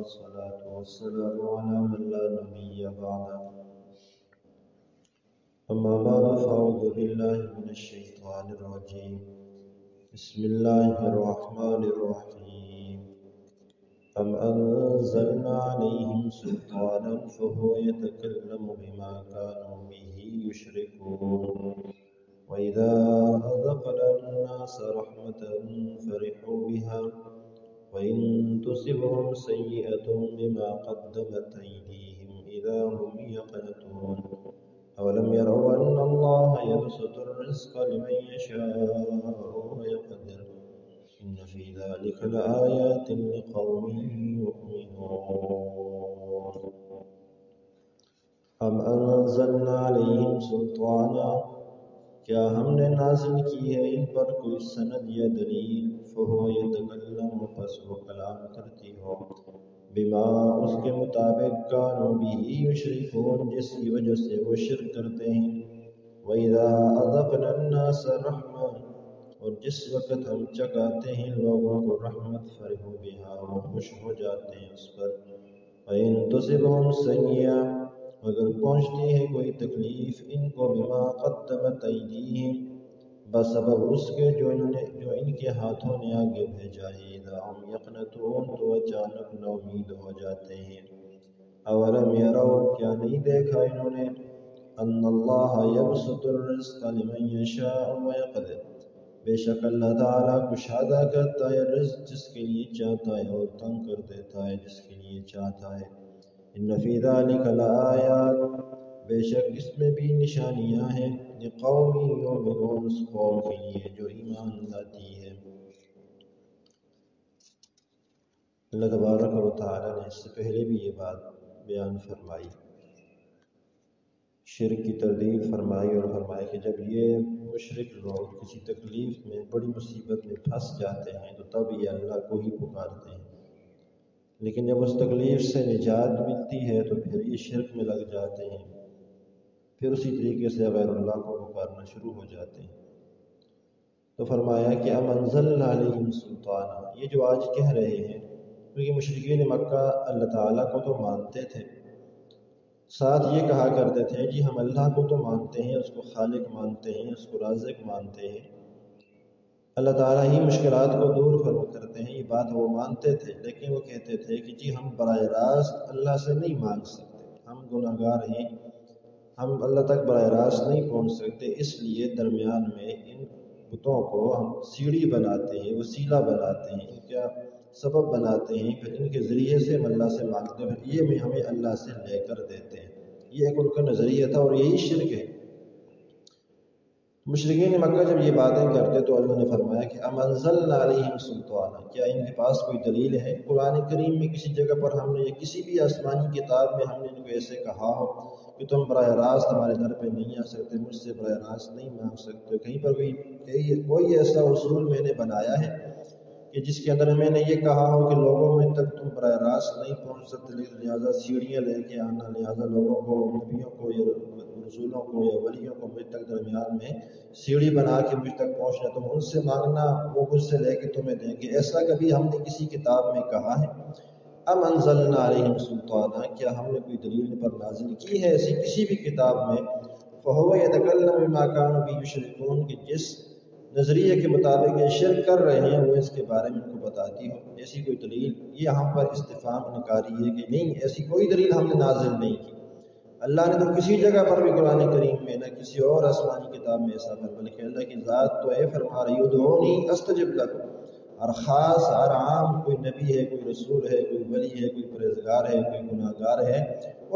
والصلاة والسلام على من لا نبي بعده. أما بعد فأعوذ بالله من الشيطان الرجيم. بسم الله الرحمن الرحيم. أم أنزلنا عليهم سلطانا فهو يتكلم بما كانوا به يشركون. وإذا أذقنا الناس رحمة فرحوا بها وإن تصبهم سيئة بما قدمت أيديهم إذا هم يقنطون. أولم يروا أن الله يبسط الرزق لمن يشاء ويقدر إن في ذلك لآيات لقوم يؤمنون. أم أنزلنا عليهم سلطانا، کیا ہم نے نازل کی ہے ان پر کوئی سند یا دلیل، فہو یتکلم پس وہ کلام کرتی ہو، بما اس کے مطابق کانوا بہ یشرکون جس کی وجہ سے وہ شرک کرتے ہیں، وَإِذَا أَذَقْنَا النَّاسَ رَحْمَةً اور جس وقت ہم چکاتے ہیں لوگوں کو رحمت فرحوا بہا وہ خوش ہو جاتے ہیں اس پر، وَإِن تُصِبْهُمْ سَیِّئَةٌ اگر پہنچتی ہے کوئی تکلیف ان کو بما قدمت ایدیہم بسبب اس کے جو ان کے ہاتھوں نے آگے بھیجا ہے، اذا ہم یقنطون تو اچانک ناامید ہو جاتے ہیں، اولم یروا کیا نہیں دیکھا انہوں نے، ان اللہ یبسط الرزق لمن یشاء ویقدر بے شک اللہ تعالیٰ کشادہ کرتا ہے رزق جس کے لیے چاہتا ہے اور تنگ کر دیتا ہے جس کے لیے چاہتا ہے، ان فی ذلک لآیات بے شک اس میں بھی نشانیاں ہیں، لقوم یؤمنون اس قوم کے لیے جو ایمان لاتی ہے۔ اللہ تبارک و تعالیٰ نے اس سے پہلے بھی یہ بات بیان فرمائی، شرک کی تردید فرمائی اور فرمایا کہ جب یہ مشرک لوگ کسی تکلیف میں بڑی مصیبت میں پھنس جاتے ہیں تو تب یہ اللہ کو ہی پکارتے ہیں، لیکن جب اس تکلیف سے نجات ملتی ہے تو پھر یہ شرک میں لگ جاتے ہیں، پھر اسی طریقے سے غیر اللہ کو پکارنا شروع ہو جاتے ہیں۔ تو فرمایا کہ ام انزلنا علیہم سلطانا، یہ جو آج کہہ رہے ہیں کیونکہ مشرکین مکہ اللہ تعالیٰ کو تو مانتے تھے، ساتھ یہ کہا کرتے تھے جی ہم اللہ کو تو مانتے ہیں، اس کو خالق مانتے ہیں، اس کو رازق مانتے ہیں، اللہ تعالیٰ ہی مشکلات کو دور کرتے ہیں، یہ بات وہ مانتے تھے، لیکن وہ کہتے تھے کہ جی ہم براہ راست اللہ سے نہیں مانگ سکتے، ہم گناہ گار ہیں، ہم اللہ تک براہ راست نہیں پہنچ سکتے، اس لیے درمیان میں ان بتوں کو ہم سیڑھی بناتے ہیں، وسیلہ بناتے ہیں، ان کا سبب بناتے ہیں، پھر ان کے ذریعے سے ہم اللہ سے مانگتے ہیں، یہ بھی ہمیں اللہ سے لے کر دیتے ہیں۔ یہ ایک ان کا نظریہ تھا اور یہی شرک ہے۔ مشرکین مکہ جب یہ باتیں کرتے تو اللہ نے فرمایا کہ ام انزلنا علیہم سلطانا، کیا ان کے پاس کوئی دلیل ہے؟ قرآن کریم میں کسی جگہ پر ہم نے یا کسی بھی آسمانی کتاب میں ہم نے ان کو ایسے کہا ہو کہ تم براہ راست ہمارے در پہ نہیں آ سکتے، مجھ سے براہ راست نہیں مانگ سکتے، کہیں پر کوئی ایسا اصول میں نے بنایا ہے کہ جس کے اندر میں نے یہ کہا ہو کہ لوگوں میں تک تم براہ راست نہیں پہنچ سکتے، لہٰذا سیڑھیاں لے کے آنا، لہٰذا لوگوں کو، نبیوں کو یا رسولوں کو یا ولیوں کو مجھ تک درمیان میں سیڑھی بنا کے مجھ تک پہنچنا، تم ان سے مانگنا، وہ مجھ سے لے کے تمہیں دیں گے، ایسا کبھی ہم نے کسی کتاب میں کہا ہے؟ ام انزلنا علیہم سلطانا، کیا ہم نے کوئی دلیل پر نازل کی ہے ایسی کسی بھی کتاب میں؟ فہو یتکلم بما کانوا بہ یشرکون کہ جس نظریے کے مطابق یہ شرک کر رہے ہیں وہ اس کے بارے میں ان کو بتاتی ہو، ایسی کوئی دلیل؟ یہ یہاں پر استفہام انکاری ہے کہ نہیں، ایسی کوئی دلیل ہم نے نازل نہیں کی۔ اللہ نے تو کسی جگہ پر بھی قرآن کریم میں نہ کسی اور آسمانی کتاب میں ایسا بلکہ اللہ کی ذات تو یہ فرما رہی ادعونی استجب لکم، ہر خاص ہر عام کوئی نبی ہے، کوئی رسول ہے، کوئی ولی ہے، کوئی پرہیزگار ہے، کوئی گناہ گار ہے،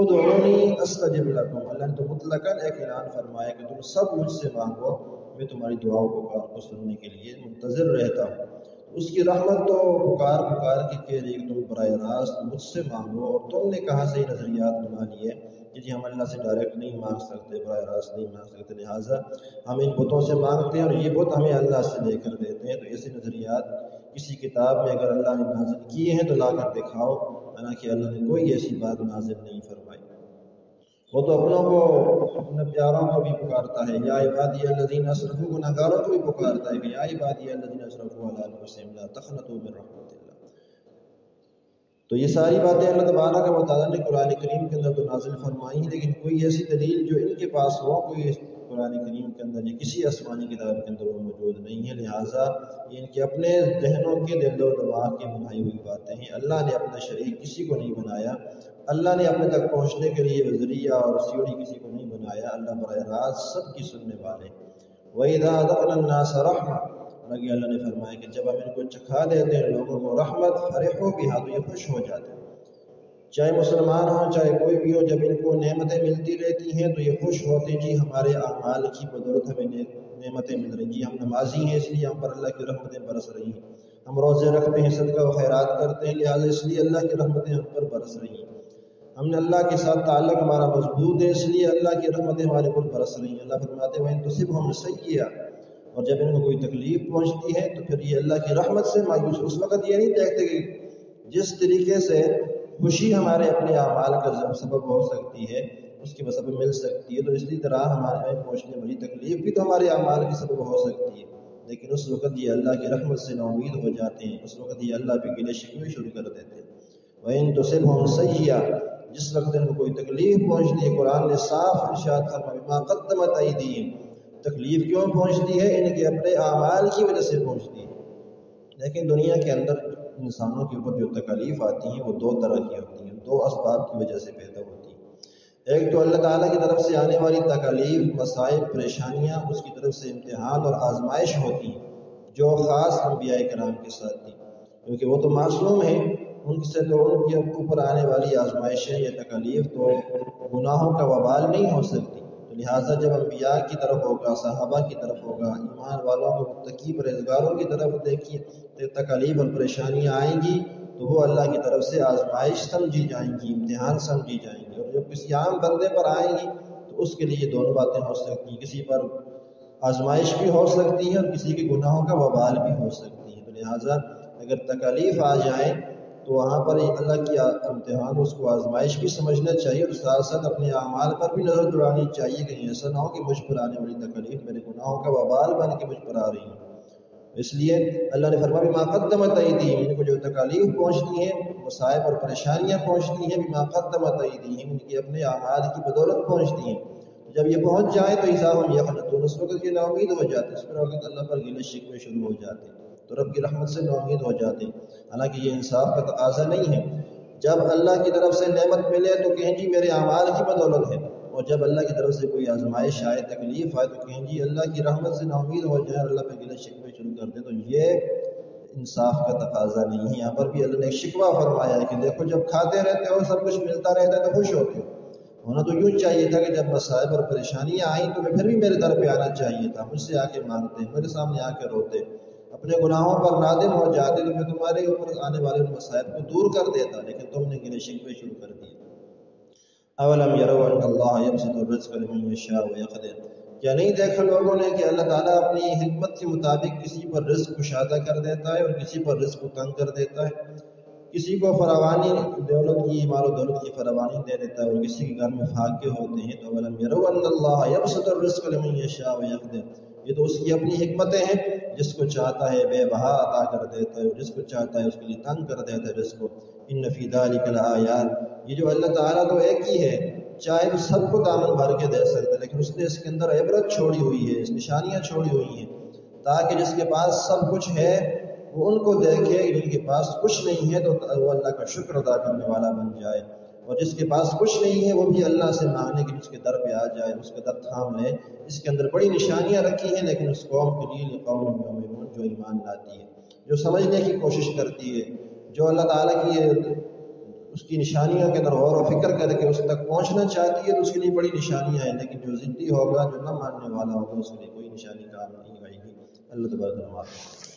ادعونی استجب لکم، اللہ نے تو مطلقاً ایک اعلان فرمایا کہ تم سب مجھ سے مانگو، میں تمہاری دعاؤں پکار کو سننے کے لیے منتظر رہتا ہوں۔ اس کی رحمت تو پکار کے کہہ رہی کہ تم براہ راست مجھ سے مانگو، اور تم نے کہاں سے نظریات بنا لیے کہ جی ہم اللہ سے ڈائریکٹ نہیں مانگ سکتے، براہ راست نہیں مانگ سکتے، لہٰذا ہم ان بتوں سے مانگتے ہیں اور یہ بت ہمیں اللہ سے لے کر دیتے ہیں۔ تو ایسے نظریات کسی کتاب میں اگر اللہ نے نازل کیے ہیں تو لا کر دکھاؤ، حالانکہ اللہ نے کوئی ایسی بات نازل نہیں فرمائی۔ وہ تو اپنوں کو، اپنے پیاروں کو بھی پکارتا ہے، یا عبادی الذین اسرفوا، گناہ گاروں کو بھی پکارتا ہے کہ یا عبادی الذین اسرفوا علی انفسہم لا تقنطوا من رحمت اللہ۔ تو یہ ساری باتیں اللہ تبارک و تعالیٰ نے قرآن کریم کے اندر تو نازل فرمائی ہیں، لیکن کوئی ایسی دلیل جو ان کے پاس ہو، کوئی قرآن کریم کے اندر یا کسی آسمانی کتاب کے اندر وہ موجود نہیں ہے، لہٰذا یہ ان کے اپنے ذہنوں کے دل و دماغ کی بنائی ہوئی باتیں ہیں۔ اللہ نے اپنا شریک کسی کو نہیں بنایا، اللہ نے اپنے تک پہنچنے کے لیے ذریعہ اور سیڑھی کسی کو نہیں بنایا، اللہ براہ راست سب کی سننے والے۔ وَإِذَا أَذَقْنَا النَّاسَ رَحْمَةً، لگے اللہ نے فرمایا کہ جب ہم ان کو چکھا دیتے ہیں لوگوں کو رحمت، فرحوا بہا، تو یہ خوش ہو جاتے ہیں، چاہے مسلمان ہوں چاہے کوئی بھی ہو، جب ان کو نعمتیں ملتی رہتی ہیں تو یہ خوش ہوتے ہیں، جی ہمارے اعمال کی بدولت ہمیں نعمتیں مل رہی ہیں، جی ہم نمازی ہیں اس لیے ہم پر اللہ کی رحمتیں برس رہی ہیں، ہم روزے رکھتے ہیں، صدقہ و خیرات کرتے ہیں، لہٰذا اس لیے اللہ کی رحمتیں ہم پر برس رہی ہیں، ہم نے اللہ کے ساتھ تعلق ہمارا مضبوط ہے اس لیے اللہ کی رحمتیں ہمارے پر برس رہی ہیں۔ اللہ فرماتے ہیں وَإِن تُصِبْهُمْ سَيِّئَةٌ، اور جب ان کو کوئی تکلیف پہنچتی ہے تو پھر یہ اللہ کی رحمت سے مایوس، اس وقت یہ نہیں دیکھتے کہ جس طریقے سے خوشی ہمارے اپنے اعمال کا سبب ہو سکتی ہے، اس کی سبب مل سکتی ہے، تو اسی طرح ہمارے پہنچنے والی تکلیف بھی تو ہمارے اعمال کی سبب ہو سکتی ہے، لیکن اس وقت یہ اللہ کی رحمت سے نا امید ہو جاتے ہیں، اس وقت یہ اللہ پہ گلے شکوے شروع کر دیتے ہیں۔ وَإِن تُصِبْهُمْ سَيِّئَةٌ، جس وقت ان کو کوئی تکلیف پہنچتی ہے، قرآن نے صاف ارشاد فرمایا بِمَا قَدَّمَتْ أَيْدِيهِمْ، تکلیف کیوں پہنچتی ہے؟ ان کے اپنے اعمال کی وجہ سے پہنچتی ہے۔ لیکن دنیا کے اندر انسانوں کے اوپر جو تکلیف آتی ہیں وہ دو طرح کی ہوتی ہیں، دو اسباب کی وجہ سے پیدا ہوتی ہیں۔ ایک تو اللہ تعالیٰ کی طرف سے آنے والی تکلیف، مصائب، پریشانیاں، اس کی طرف سے امتحان اور آزمائش ہوتی ہیں، جو خاص انبیاء کرام کے ساتھ تھی، کیونکہ وہ تو معصوم ہیں، ان سے تو ان کے اوپر آنے والی آزمائشیں یا تکلیف تو گناہوں کا وبال نہیں ہو سکتی، تو لہٰذا جب انبیاء کی طرف ہوگا، صحابہ کی طرف ہوگا، ایمان والوں کو، متقی پرہیزگاروں کی طرف دیکھیے تکلیف اور پریشانیاں آئیں گی تو وہ اللہ کی طرف سے آزمائش سمجھی جائیں گی، امتحان سمجھی جائیں گی، اور جب کسی عام بندے پر آئیں گی تو اس کے لیے دونوں باتیں ہو سکتی ہیں، کسی پر آزمائش بھی ہو سکتی ہے اور کسی کے گناہوں کا وبال بھی ہو سکتی ہے، تو لہٰذا اگر تکلیف آ جائیں تو وہاں پر اللہ کی امتحان، اس کو آزمائش بھی سمجھنا چاہیے، اور ساتھ ساتھ اپنے اعمال پر بھی نظر دوڑانی چاہیے، کہیں ایسا نہ ہو کہ مجھ پر آنے والی تکلیف میرے گناہوں کا وبال بن کے مجھ پر آ رہی ہے۔ اس لیے اللہ نے فرمایا بِمَا قَدَّمَتْ أَيْدِيهِمْ، ان کو جو تکالیف پہنچتی ہیں، مصائب اور پریشانیاں پہنچتی ہیں، بِمَا قَدَّمَتْ أَيْدِيهِمْ، ان کے اپنے اعمال کی بدولت پہنچتی ہیں، جب یہ پہنچ جائیں تو اِذَا هُمْ يَقْنَطُونَ، اس وقت یہ نا امید ہو جاتے ہیں، اس وقت اللہ پر گلے شکوے شروع ہو جاتے ہیں، تو رب کی رحمت سے نا امید ہو جاتے ہیں۔ حالانکہ یہ انصاف کا تقاضا نہیں ہے، جب اللہ کی طرف سے نعمت ملے تو کہیں جی میرے اعمال کی بدولت ہے، اور جب اللہ کی طرف سے کوئی آزمائش آئے، تکلیف آئے، تو کہیں جی اللہ کی رحمت سے نا امید ہو جائے اور اللہ پہ گلے شکوے شروع کر دیں، تو یہ انصاف کا تقاضا نہیں ہے۔ یہاں پر بھی اللہ نے ایک شکوہ فرمایا ہے کہ دیکھو جب کھاتے رہتے ہو، سب کچھ ملتا رہتا ہے تو خوش ہوتے ہو، ہونا تو یوں چاہیے تھا کہ جب مصائب اور پریشانیاں آئیں تو پھر بھی میرے در پہ آنا چاہیے تھا، مجھ سے آ کے مانگتے، میرے سامنے آ کے روتے، اپنے گناہوں پر نادم ہو جاتے تو میں تمہارے اوپر آنے والے مسائب کو دور کر دیتا، لیکن تم نے گلے شکوے شروع کر دیے۔ اولم یروا ان اللہ یبسط الرزق لمن یشاء ویقدر، کیا نہیں دیکھا لوگوں نے کہ اللہ تعالیٰ اپنی حکمت کے مطابق کسی پر رزق کشادہ کر دیتا ہے اور کسی پر رزق کو تنگ کر دیتا ہے، کسی کو فراوانی دولت کی، مال و دولت کی فراوانی دے دیتا ہے اور کسی کے گھر میں فاقے ہوتے ہیں، تو اولم یروا ان اللہ یبسط الرزق لمن یشاء ویقدر، یہ تو اس کی اپنی حکمتیں ہیں، جس کو چاہتا ہے بے بہا عطا کر دیتا ہے اور جس کو چاہتا ہے اس کے لیے تنگ کر دیتا ہے رزق کو۔ ان فی ذلک لآیات، یہ جو اللہ تعالیٰ تو ایک ہی ہے، چاہے تو سب کو دامن بھر کے دے سکتا ہے، لیکن اس نے اس کے اندر عبرت چھوڑی ہوئی ہے، اس نشانیاں چھوڑی ہوئی ہیں، تاکہ جس کے پاس سب کچھ ہے وہ ان کو دیکھے، جن کے پاس کچھ نہیں ہے تو وہ اللہ کا شکر ادا کرنے والا بن جائے، اور جس کے پاس کچھ نہیں ہے وہ بھی اللہ سے مانگنے کے اس کے در پہ آ جائے، اس کا در تھام لے۔ اس کے اندر بڑی نشانیاں رکھی ہیں، لیکن اس قوم کے لیے قوم یؤمنون، جو ایمان لاتی ہے، جو سمجھنے کی کوشش کرتی ہے، جو اللہ تعالیٰ کی اس کی نشانیوں کے اندر غور و فکر کر کے اس تک پہنچنا چاہتی ہے، تو اس کے لیے بڑی نشانیاں ہیں، لیکن جو ضدی ہوگا، جو نہ ماننے والا ہوگا، اس کے لیے کوئی نشانی کام نہیں آئے گی۔ اللہ تبارک و تعالیٰ